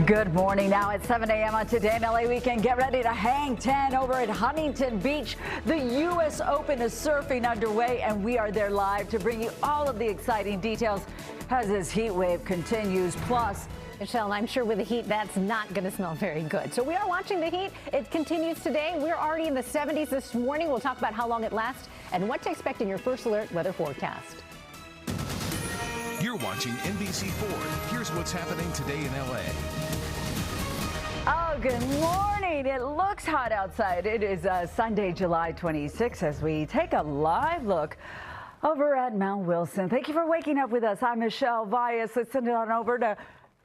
Good morning. Now at 7 a.m. on Today in LA Weekend. Get ready to hang 10 over at Huntington Beach. The U.S. Open is surfing underway, and we are there live to bring you all of the exciting details as this heat wave continues. Plus, Michelle, I'm sure with the heat, that's not going to smell very good. So we are watching the heat. It continues today. We're already in the 70s this morning. We'll talk about how long it lasts and what to expect in your first alert weather forecast. You're watching NBC4. Here's what's happening today in LA. Oh, good morning. It looks hot outside. It is Sunday, July 26th, as we take a live look over at Mount Wilson. Thank you for waking up with us. I'm Michelle Valles. Let's send it on over to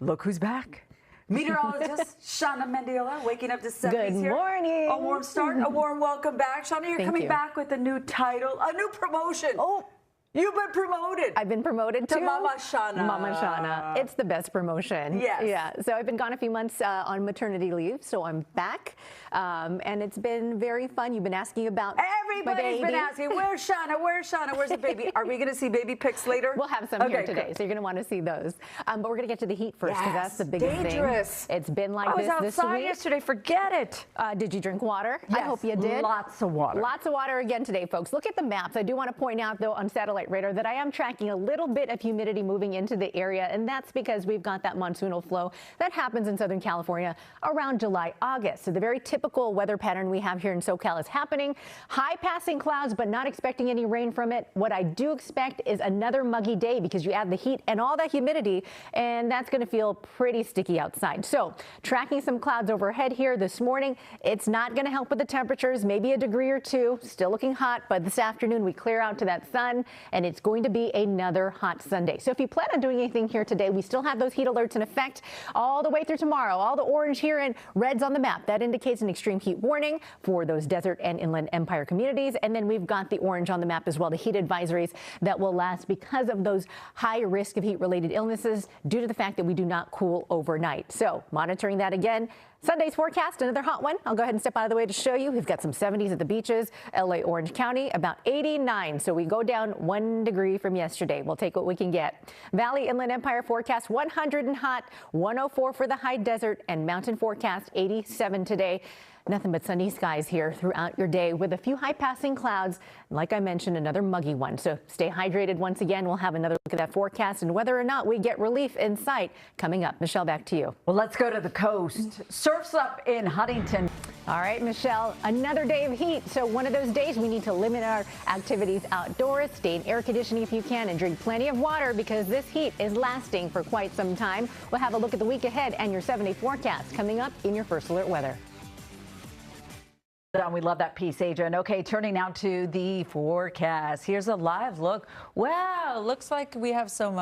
Look Who's Back. Meteorologist Shanna Mendiola, waking up to 70s Good here. morning. A warm start, a warm welcome back. Shauna, you're coming back with a new title, a new promotion. Oh. You've been promoted. I've been promoted to Mama Shauna. Mama Shauna. It's the best promotion. Yes. Yeah. So I've been gone a few months on maternity leave, so I'm back. And it's been very fun. You've been asking about Everybody's been asking, where's Shauna? Where's Shauna? Where's the baby? Are we going to see baby pics later? We'll have some here today, so you're going to want to see those. But we're going to get to the heat first, because that's the biggest dangerous thing. It's been like this I was outside week. yesterday. Forget it. Did you drink water? Yes, I hope you did. Lots of water. Lots of water again today, folks. Look at the maps. I do want to point out, though, on satellite radar that I am tracking a little bit of humidity moving into the area, and that's because we've got that monsoonal flow that happens in Southern California around July, August. So the very typical weather pattern we have here in SoCal is happening. High passing clouds, but not expecting any rain from it. What I do expect is another muggy day, because you add the heat and all that humidity, and that's going to feel pretty sticky outside. So tracking some clouds overhead here this morning. It's not going to help with the temperatures, maybe a degree or two. Still looking hot, but this afternoon we clear out to that sun, and it's going to be another hot Sunday. So if you plan on doing anything here today, we still have those heat alerts in effect all the way through tomorrow. All the orange here and reds on the map. That indicates an extreme heat warning for those desert and inland empire communities. And then we've got the orange on the map as well, the heat advisories that will last because of those high risk of heat related illnesses due to the fact that we do not cool overnight. So monitoring that again. Sunday's forecast, another hot one. I'll go ahead and step out of the way to show you. We've got some 70s at the beaches. LA, Orange County, about 89. So we go down 1 degree from yesterday. We'll take what we can get. Valley, Inland Empire forecast 100 and hot, 104 for the high desert, and mountain forecast 87 today. Nothing but sunny skies here throughout your day with a few high passing clouds. Like I mentioned, another muggy one. So stay hydrated once again. We'll have another look at that forecast and whether or not we get relief in sight coming up. Michelle, back to you. Well, let's go to the coast. Surf's up in Huntington. All right, Michelle, another day of heat. So one of those days we need to limit our activities outdoors, stay in air conditioning if you can, and drink plenty of water because this heat is lasting for quite some time. We'll have a look at the week ahead and your 7-day forecast coming up in your first alert weather. We love that piece, Adrian. Okay, turning now to the forecast. Here's a live look. Wow, looks like we have some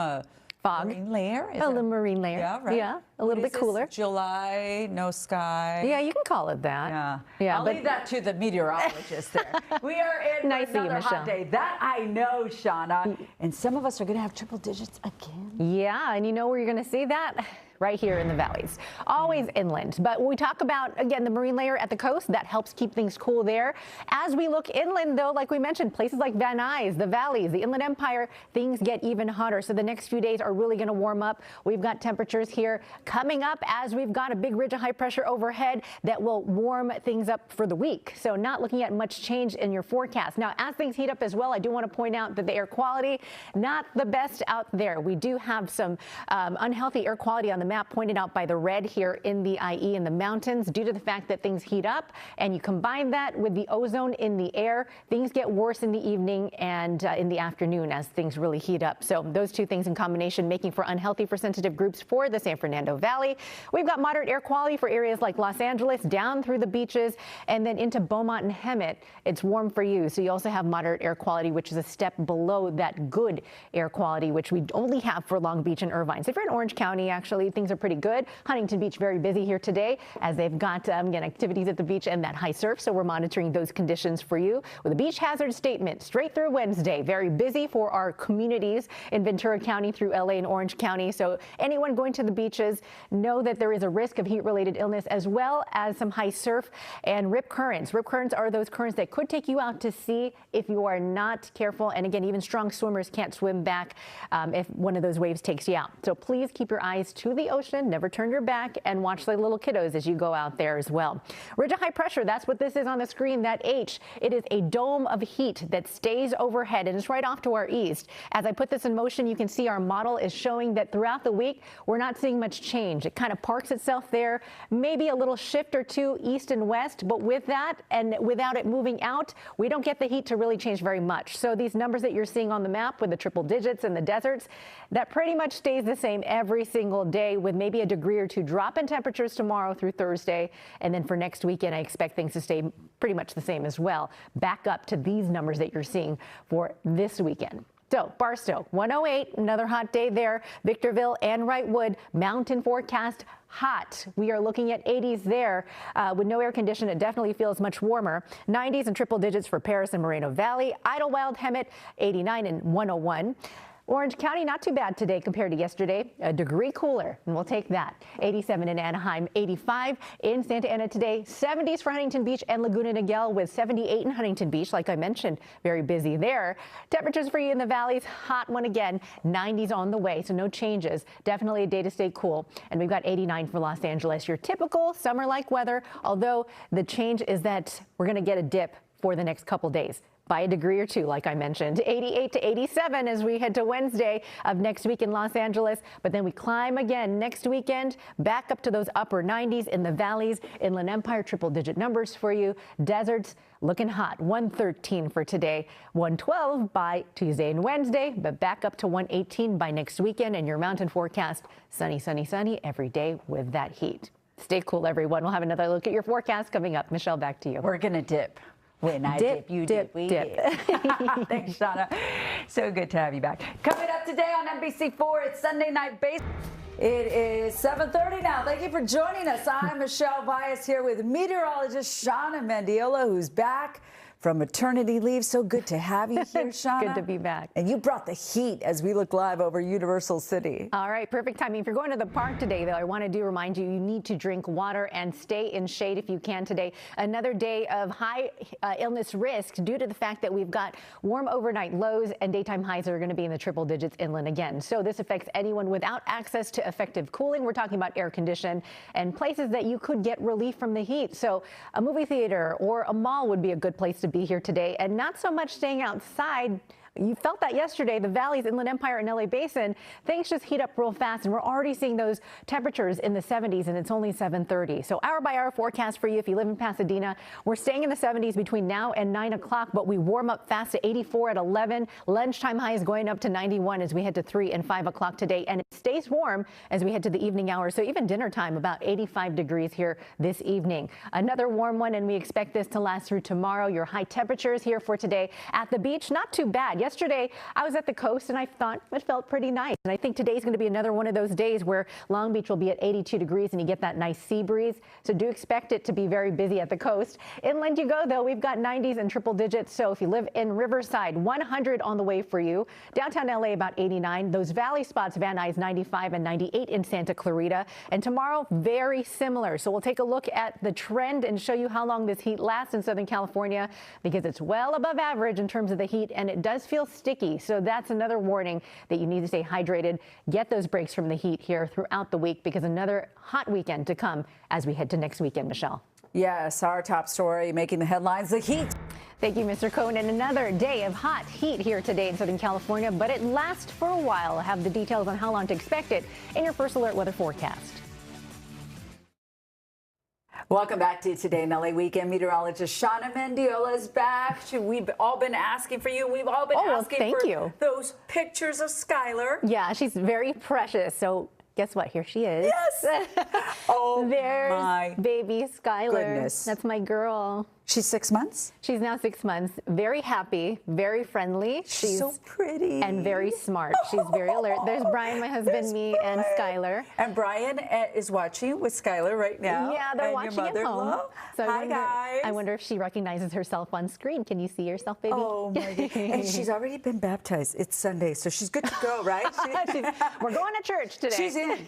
fog. Marine layer. A little marine layer. Yeah, right. Yeah, a little bit cooler. July, no sky. Yeah, you can call it that. Yeah. I'll leave that to the meteorologist there. We are in Nice for another Michelle. hot day. That I know, Shauna. And some of us are going to have triple digits again. Yeah, and you know where you're going to see that? Right here in the valleys, always inland. But when we talk about, again, the marine layer at the coast, that helps keep things cool there. As we look inland, though, like we mentioned, places like Van Nuys, the valleys, the Inland Empire, things get even hotter. So the next few days are really going to warm up. We've got temperatures here coming up as we've got a big ridge of high pressure overhead that will warm things up for the week. So not looking at much change in your forecast. Now, as things heat up as well, I do want to point out that the air quality, not the best out there. We do have some unhealthy air quality on the map pointed out by the red here in the IE in the mountains due to the fact that things heat up, and you combine that with the ozone in the air, things get worse in the evening and in the afternoon as things really heat up. So those two things in combination making for unhealthy for sensitive groups for the San Fernando Valley. We've got moderate air quality for areas like Los Angeles down through the beaches and then into Beaumont and Hemet. It's warm for you. So you also have moderate air quality, which is a step below that good air quality, which we only have for Long Beach and Irvine. So if you're in Orange County, actually, things are pretty good. Huntington Beach very busy here today as they've got again activities at the beach and that high surf. So we're monitoring those conditions for you with a beach hazard statement straight through Wednesday. Very busy for our communities in Ventura County through LA and Orange County. So anyone going to the beaches, know that there is a risk of heat-related illness as well as some high surf and rip currents. Rip currents are those currents that could take you out to sea if you are not careful. And again, even strong swimmers can't swim back if one of those waves takes you out. So please keep your eyes to the ocean, never turn your back, and watch the little kiddos as you go out there as well. Ridge of high pressure, that's what this is on the screen, that H. It is a dome of heat that stays overhead and is right off to our east. As I put this in motion, you can see our model is showing that throughout the week, we're not seeing much change. It kind of parks itself there, maybe a little shift or two east and west, but with that and without it moving out, we don't get the heat to really change very much. So these numbers that you're seeing on the map with the triple digits and the deserts, that pretty much stays the same every single day, with maybe a degree or two drop in temperatures tomorrow through Thursday. And then for next weekend, I expect things to stay pretty much the same as well. Back up to these numbers that you're seeing for this weekend. So Barstow, 108, another hot day there. Victorville and Wrightwood, mountain forecast, hot. We are looking at 80s there. With no air condition, it definitely feels much warmer. 90s and triple digits for Paris and Moreno Valley. Idlewild, Hemet, 89 and 101. Orange County, not too bad today compared to yesterday. A degree cooler, and we'll take that. 87 in Anaheim, 85 in Santa Ana today. 70s for Huntington Beach and Laguna Niguel, with 78 in Huntington Beach. Like I mentioned, very busy there. Temperatures for you in the valleys, hot one again. 90s on the way, so no changes. Definitely a day to stay cool. And we've got 89 for Los Angeles. Your typical summer-like weather, although the change is that we're going to get a dip for the next couple days by a degree or two, like I mentioned. 88 to 87 as we head to Wednesday of next week in Los Angeles. But then we climb again next weekend, back up to those upper 90s in the valleys. Inland Empire, triple-digit numbers for you. Deserts looking hot. 113 for today, 112 by Tuesday and Wednesday, but back up to 118 by next weekend. And your mountain forecast, sunny, sunny, sunny every day with that heat. Stay cool, everyone. We'll have another look at your forecast coming up. Michelle, back to you. We're going to dip. When I dip, you dip, we dip. Thanks, Shauna. So good to have you back. Coming up today on NBC4, it's Sunday Night Baseball. It is 7:30 now. Thank you for joining us. I'm Michelle Valles here with meteorologist Shauna Mendiola, who's back from maternity leave. So good to have you here, Shauna. Good to be back. And you brought the heat as we look live over Universal City. All right, perfect timing. If you're going to the park today, though, I want to remind you, you need to drink water and stay in shade if you can today. Another day of high illness risk due to the fact that we've got warm overnight lows and daytime highs that are going to be in the triple digits inland again. So this affects anyone without access to effective cooling. We're talking about air condition and places that you could get relief from the heat. So a movie theater or a mall would be a good place to be here today, and not so much staying outside. You felt that yesterday, the valleys, Inland Empire and LA Basin, things just heat up real fast, and we're already seeing those temperatures in the 70s, and it's only 7:30. So hour by hour forecast for you if you live in Pasadena. We're staying in the 70s between now and 9 o'clock, but we warm up fast to 84 at 11. Lunchtime high is going up to 91 as we head to 3 and 5 o'clock today, and it stays warm as we head to the evening hours. So even dinner time, about 85 degrees here this evening. Another warm one, and we expect this to last through tomorrow. Your high temperatures here for today at the beach, not too bad. Yesterday, I was at the coast and I thought it felt pretty nice. And I think today's going to be another one of those days where Long Beach will be at 82 degrees and you get that nice sea breeze. So do expect it to be very busy at the coast. Inland you go, though. We've got 90s and triple digits. So if you live in Riverside, 100 on the way for you. Downtown LA, about 89. Those valley spots, Van Nuys, 95 and 98 in Santa Clarita. And tomorrow, very similar. So we'll take a look at the trend and show you how long this heat lasts in Southern California, because it's well above average in terms of the heat, and it does feel sticky. So that's another warning that you need to stay hydrated. Get those breaks from the heat here throughout the week, because another hot weekend to come as we head to next weekend, Michelle. Yes, our top story making the headlines, the heat. Thank you, Mr. Conan. Another day of hot heat here today in Southern California, but it lasts for a while. I'll have the details on how long to expect it in your First Alert weather forecast. Welcome back to Today in LA Weekend. Meteorologist Shauna Mendiola is back. We've all been asking for you. We've all been asking for those pictures of Skylar. Yeah, she's very precious. So guess what? Here she is. Yes. Oh, there's my baby Skylar. goodness. That's my girl. She's 6 months? She's now 6 months. Very happy, very friendly. She's so pretty. And very smart. She's very alert. There's Brian, my husband, me, and Skylar. And Brian is watching with Skylar right now. Yeah, they're watching at home. So Hi, guys. I wonder if she recognizes herself on screen. Can you see yourself, baby? Oh, my God. And she's already been baptized. It's Sunday, so she's good to go, right? We're going to church today. She's in.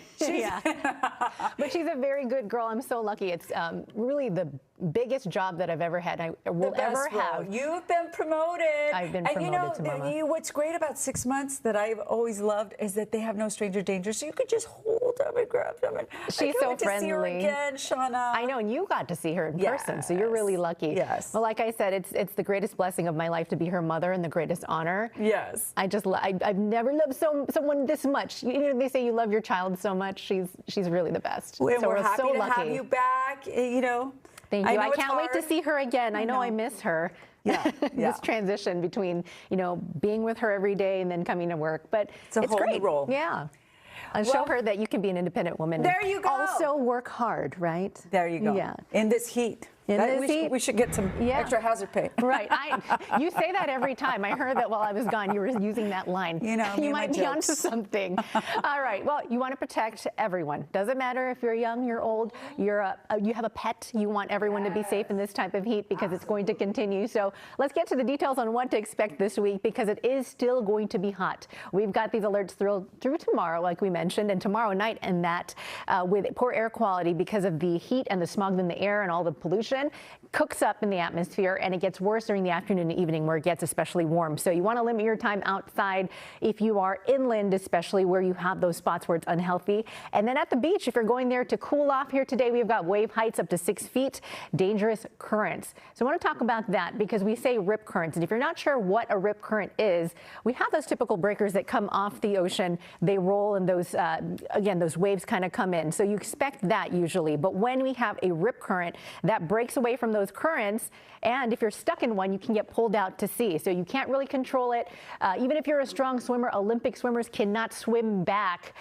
But she's a very good girl. I'm so lucky. It's really the biggest job that I've ever had. I will ever have. You've been promoted. I've been promoted to mama. What's great about 6 months that I've always loved is that they have no stranger danger, so you could just hold them and grab them. And she's so friendly. To see her again, Shauna. I know, and you got to see her in person, so you're really lucky. Yes. Well, like I said, it's the greatest blessing of my life to be her mother and the greatest honor. Yes. I've never loved someone this much. You know, they say you love your child so much. She's really the best. And so we're happy so to lucky. have you back. Thank you. I can't wait to hard. see her again. I know I miss her. Yeah. This transition between, being with her every day and then coming to work. But it's a whole great. new role. Yeah. And show her that you can be an independent woman. There you go. Also work hard, right? There you go. Yeah. In this heat. We should get some extra hazard pay. Right. You say that every time. I heard that while I was gone, you were using that line. You might be onto something. All right. Well, you want to protect everyone. Doesn't matter if you're young, you're old, you have a pet. You want everyone to be safe in this type of heat because it's going to continue. So let's get to the details on what to expect this week because it is still going to be hot. We've got these alerts through tomorrow, like we mentioned, and tomorrow night, and that with poor air quality because of the heat and the smog in the air and all the pollution. Cooks up in the atmosphere, and it gets worse during the afternoon and evening where it gets especially warm. So you want to limit your time outside if you are inland, especially where you have those spots where it's unhealthy. And then at the beach, if you're going there to cool off here today, we've got wave heights up to 6 feet, dangerous currents. So I want to talk about that because we say rip currents. And if you're not sure what a rip current is, we have those typical breakers that come off the ocean. They roll and those, again, those waves kind of come in. So you expect that usually. But when we have a rip current, that breaks away from those currents, and if you're stuck in one, you can get pulled out to sea. So you can't really control it. Even if you're a strong swimmer, Olympic swimmers cannot swim back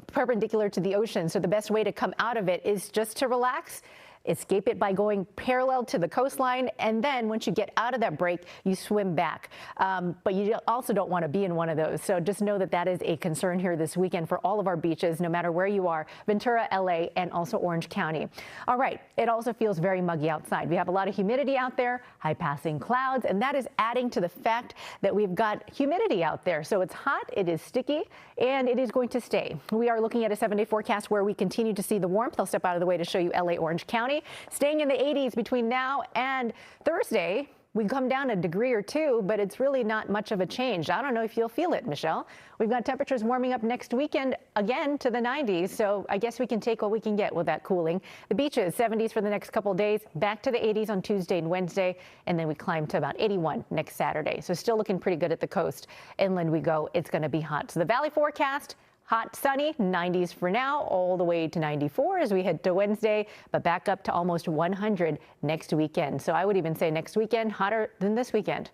perpendicular to the ocean. So the best way to come out of it is just to relax. Escape it by going parallel to the coastline, and then once you get out of that break, you swim back. But you also don't want to be in one of those. So just know that that is a concern here this weekend for all of our beaches, no matter where you are, Ventura, LA, and also Orange County. All right, it also feels very muggy outside. We have a lot of humidity out there, high passing clouds, and that is adding to the fact that we've got humidity out there. So it's hot, it is sticky, and it is going to stay. We are looking at a 7-day forecast where we continue to see the warmth. I'll step out of the way to show you LA, Orange County. Staying in the 80s between now and Thursday. We come down a degree or two, but it's really not much of a change. I don't know if you'll feel it, Michelle. We've got temperatures warming up next weekend again to the 90s, so I guess we can take what we can get with that cooling. The beaches, 70s for the next couple of days, back to the 80s on Tuesday and Wednesday, and then we climb to about 81 next Saturday. So still looking pretty good at the coast. Inland we go, it's going to be hot. So the valley forecast, hot, sunny, 90s for now, all the way to 94 as we head to Wednesday, but back up to almost 100 next weekend. So I would even say next weekend, hotter than this weekend.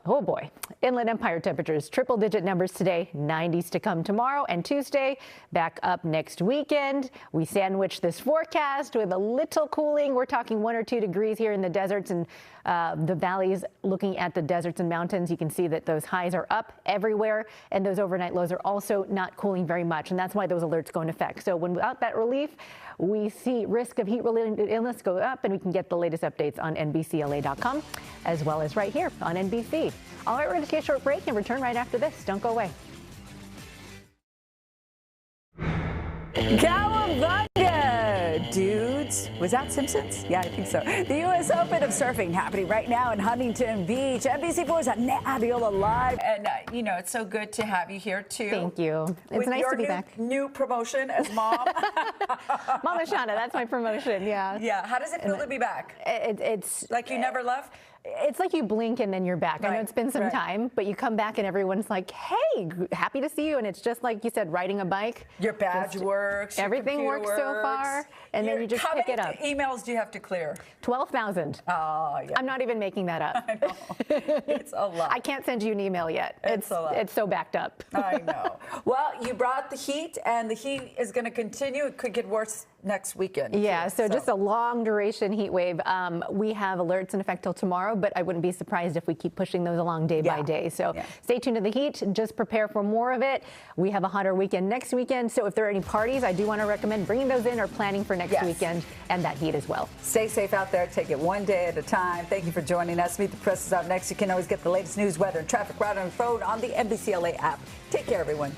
Oh boy. Inland Empire temperatures, triple digit numbers today, 90s to come tomorrow and Tuesday, back up next weekend. We sandwich this forecast with a little cooling. We're talking 1 or 2 degrees here in the deserts and the valleys. Looking at the deserts and mountains, you can see that those highs are up everywhere, and those overnight lows are also not cooling very much, and that's why those alerts go into effect. So when without that relief, we see risk of heat-related illness go up, and we can get the latest updates on NBCLA.com as well as right here on NBC. All right, we're going to take a short break and return right after this. Don't go away. Cowabunga, dudes. Was that Simpsons? Yeah, I think so. The U.S. Open of surfing happening right now in Huntington Beach. NBC4's Shanna Mendiola live. And, it's so good to have you here, too. Thank you. It's nice to be back. New promotion as mom. Mama Shauna, that's my promotion, yeah. Yeah. How does it feel to be back? It's like you never left? It's like you blink and then you're back. I know it's been some time, but you come back and everyone's like, hey, happy to see you. And it's just like you said, riding a bike. Your badge works. Everything works so far. And then you just pick it up. How many emails do you have to clear? 12,000. Oh, yeah. I'm not even making that up. I know. It's a lot. I can't send you an email yet. It's a lot. It's so backed up. I know. Well, you brought the heat, and the heat is going to continue. It could get worse next weekend. Yeah, so just a long duration heat wave. We have alerts in effect till tomorrow, but I wouldn't be surprised if we keep pushing those along day by day. So stay tuned to the heat. Just prepare for more of it. We have a hotter weekend next weekend. So if there are any parties, I do want to recommend bringing those in or planning for next weekend and that heat as well. Stay safe out there. Take it one day at a time. Thank you for joining us. Meet the Press is up next. You can always get the latest news, weather, and traffic right on your phone on the NBC LA app. Take care, everyone.